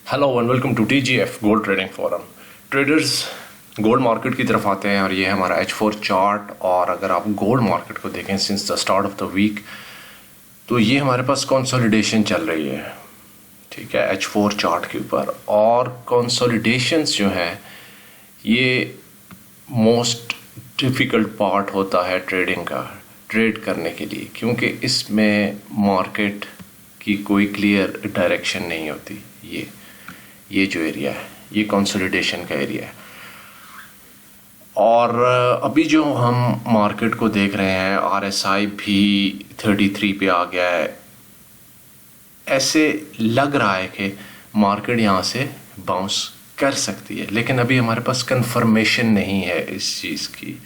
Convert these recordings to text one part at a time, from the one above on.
Hello and welcome to TGF gold trading forum. Traders gold market की तरफ आते हैं और ये है हमारा H4 चार्ट। और अगर आप गोल्ड मार्केट को देखें since the start of the week तो ये हमारे पास कंसोलिडेशन चल रही है, ठीक है, H4 चार्ट के ऊपर। और कंसोलिडेशंस जो है ये मोस्ट डिफ़िकल्ट पार्ट होता है ट्रेडिंग का, ट्रेड करने के लिए, क्योंकि इसमें मार्केट की कोई क्लियर डायरेक्शन नहीं होती। ये जो एरिया है ये कंसोलिडेशन का एरिया है। और अभी जो हम मार्केट को देख रहे हैं RSI भी 33 पे आ गया है। ऐसे लग रहा है कि मार्केट यहाँ से बाउंस कर सकती है, लेकिन अभी हमारे पास कंफर्मेशन नहीं है इस चीज़ की।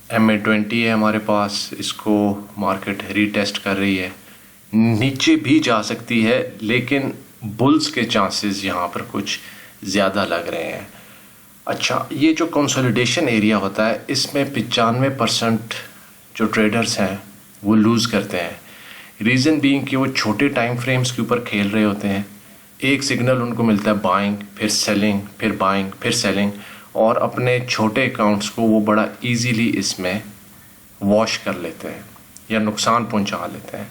MA20 है हमारे पास, इसको मार्केट रीटेस्ट कर रही है, नीचे भी जा सकती है, लेकिन बुल्स के चांसेस यहाँ पर कुछ ज़्यादा लग रहे हैं। अच्छा, ये जो कंसोलिडेशन एरिया होता है इसमें 95% जो ट्रेडर्स हैं वो लूज़ करते हैं। रीज़न बीइंग कि वो छोटे टाइम फ्रेम्स के ऊपर खेल रहे होते हैं। एक सिग्नल उनको मिलता है बाइंग, फिर सेलिंग, फिर बाइंग, फिर सेलिंग, और अपने छोटे अकाउंट्स को वो बड़ा ईजीली इसमें वॉश कर लेते हैं या नुकसान पहुंचा लेते हैं।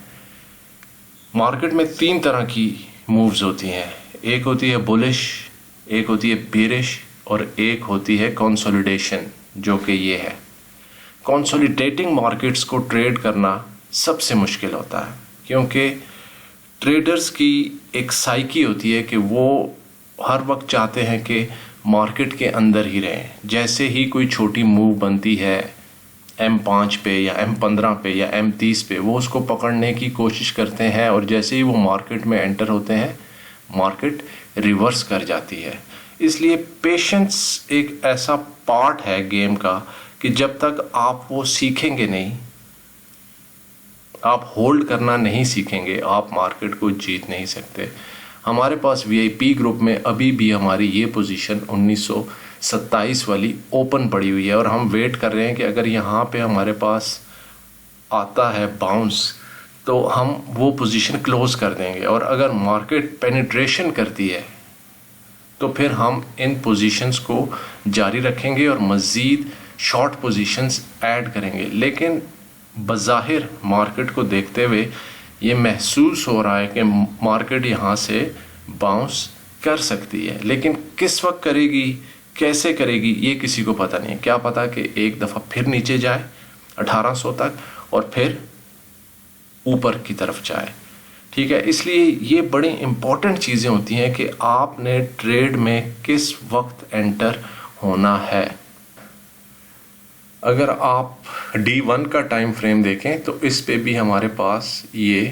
मार्केट में 3 तरह की मूव्स होती हैं, एक होती है बुलिश, एक होती है बेरिश, और एक होती है कंसोलिडेशन, जो कि ये है। कंसोलिडेटिंग मार्केट्स को ट्रेड करना सबसे मुश्किल होता है, क्योंकि ट्रेडर्स की एक साइकी होती है कि वो हर वक्त चाहते हैं कि मार्केट के अंदर ही रहें। जैसे ही कोई छोटी मूव बनती है M5 पे या M15 पे या M30 पे, वो उसको पकड़ने की कोशिश करते हैं, और जैसे ही वो मार्केट में एंटर होते हैं मार्केट रिवर्स कर जाती है। इसलिए पेशेंस एक ऐसा पार्ट है गेम का कि जब तक आप वो सीखेंगे नहीं, आप होल्ड करना नहीं सीखेंगे, आप मार्केट को जीत नहीं सकते। हमारे पास VIP ग्रुप में अभी भी हमारी ये पोजीशन 1927 वाली ओपन पड़ी हुई है, और हम वेट कर रहे हैं कि अगर यहाँ पे हमारे पास आता है बाउंस तो हम वो पोजीशन क्लोज कर देंगे, और अगर मार्केट पेनिट्रेशन करती है तो फिर हम इन पोजीशंस को जारी रखेंगे और मज़ीद शॉर्ट पोजीशंस ऐड करेंगे। लेकिन बज़ाहिर मार्केट को देखते हुए ये महसूस हो रहा है कि मार्केट यहाँ से बाउंस कर सकती है, लेकिन किस वक्त करेगी, कैसे करेगी, ये किसी को पता नहीं। क्या पता कि एक दफ़ा फिर नीचे जाए 1800 तक और फिर ऊपर की तरफ जाए, ठीक है। इसलिए ये बड़ी इम्पॉर्टेंट चीज़ें होती हैं कि आपने ट्रेड में किस वक्त एंटर होना है। अगर आप D1 का टाइम फ्रेम देखें तो इस पे भी हमारे पास ये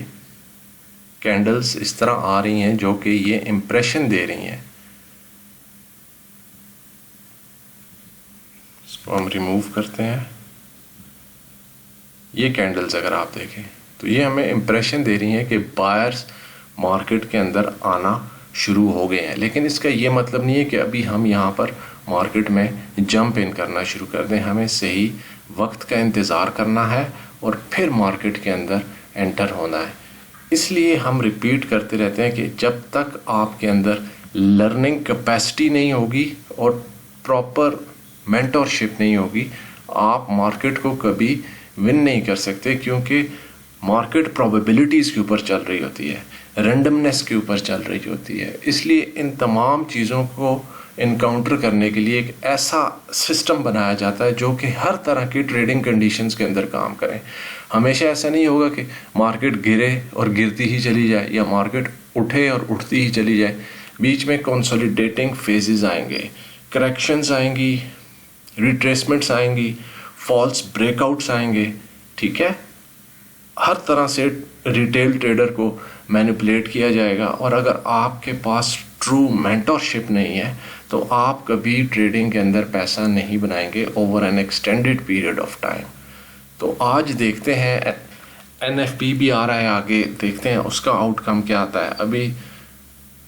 कैंडल्स इस तरह आ रही हैं जो कि ये इम्प्रेशन दे रही हैं। इसको हम रिमूव करते हैं। ये कैंडल्स अगर आप देखें तो ये हमें इम्प्रेशन दे रही हैं कि बायर्स मार्केट के अंदर आना शुरू हो गए हैं, लेकिन इसका ये मतलब नहीं है कि अभी हम यहाँ पर मार्केट में जंप इन करना शुरू कर दें। हमें सही वक्त का इंतज़ार करना है और फिर मार्केट के अंदर एंटर होना है। इसलिए हम रिपीट करते रहते हैं कि जब तक आपके अंदर लर्निंग कैपेसिटी नहीं होगी और प्रॉपर मेंटरशिप नहीं होगी, आप मार्केट को कभी विन नहीं कर सकते, क्योंकि मार्केट प्रोबेबिलिटीज़ के ऊपर चल रही होती है, रैंडमनेस के ऊपर चल रही होती है। इसलिए इन तमाम चीज़ों को इनकाउंटर करने के लिए एक ऐसा सिस्टम बनाया जाता है जो कि हर तरह की ट्रेडिंग कंडीशंस के अंदर काम करें। हमेशा ऐसा नहीं होगा कि मार्केट गिरे और गिरती ही चली जाए या मार्केट उठे और उठती ही चली जाए। बीच में कंसोलिडेटिंग फेजेस आएंगे, करेक्शंस आएंगी, रिट्रेसमेंट्स आएंगी, फॉल्स ब्रेकआउट्स आएंगे, ठीक है। हर तरह से रिटेल ट्रेडर को मैनिपुलेट किया जाएगा, और अगर आपके पास ट्रू मेंटरशिप नहीं है तो आप कभी ट्रेडिंग के अंदर पैसा नहीं बनाएंगे over N extended period of time. तो आज देखते हैं, NFP भी आ रहा है आगे, देखते हैं उसका आउटकम क्या आता है। अभी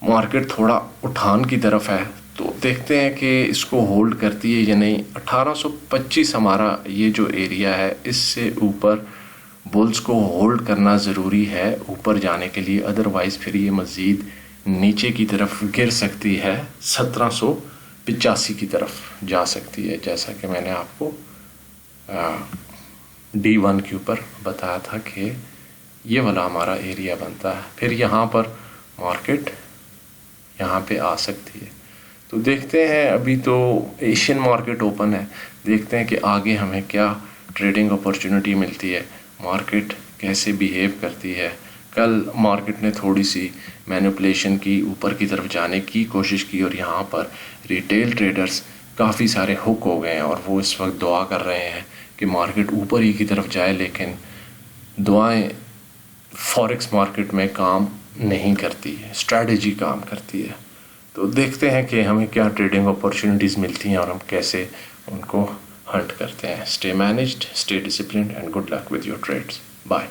मार्केट थोड़ा उठान की तरफ है, तो देखते हैं कि इसको होल्ड करती है या नहीं। 1825 हमारा ये जो एरिया है, इससे ऊपर बुल्स को होल्ड करना ज़रूरी है ऊपर जाने के लिए, अदरवाइज़ फिर ये मज़ीद نیچے کی طرف گر سکتی ہے، 1785 کی طرف جا سکتی ہے، جیسا کہ میں نے آپ کو D1 کے اوپر بتایا تھا کہ یہ والا ہمارا ایریا بنتا ہے. پھر یہاں پر مارکیٹ یہاں پہ آ سکتی ہے. تو دیکھتے ہیں، ابھی تو ایشین مارکیٹ اوپن ہے، دیکھتے ہیں کہ آگے ہمیں کیا ٹریڈنگ اپرچونٹی ملتی ہے، مارکیٹ کیسے بیہیو کرتی ہے. کل مارکیٹ نے تھوڑی سی مینپولیشن کی، اوپر کی طرف جانے کی کوشش کی، اور یہاں پر ریٹیل ٹریڈرز کافی سارے ہک ہو گئے ہیں، اور وہ اس وقت دعا کر رہے ہیں کہ مارکیٹ اوپر ہی کی طرف جائے. لیکن دعائیں فوریکس مارکیٹ میں کام نہیں کرتی ہے، اسٹریٹجی کام کرتی ہے. تو دیکھتے ہیں کہ ہمیں کیا ٹریڈنگ اپرچونٹیز ملتی ہیں اور ہم کیسے ان کو ہنٹ کرتے ہیں. Stay managed, stay disciplined, and good luck with your trades. Bye.